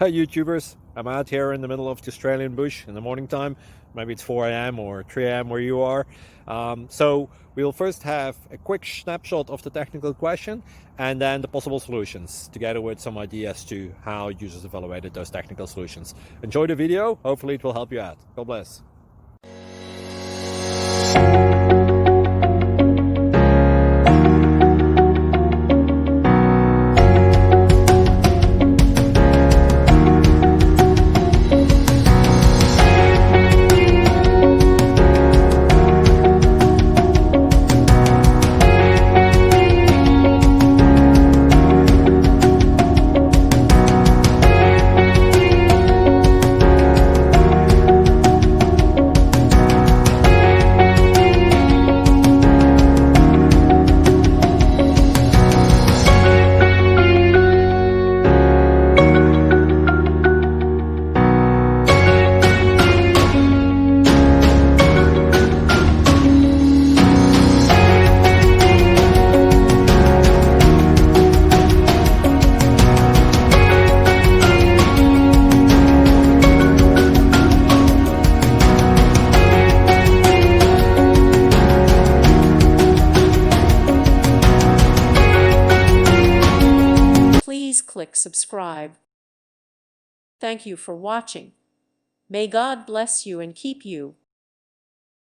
Hey YouTubers, I'm out here in the middle of the Australian bush in the morning time. Maybe it's 4 a.m. or 3 a.m. where you are. So we'll first have a quick snapshot of the technical question and then the possible solutions, together with some ideas to how users evaluated those technical solutions. Enjoy the video, hopefully it will help you out. God bless. Please click subscribe. Thank you for watching. May God bless you and keep you.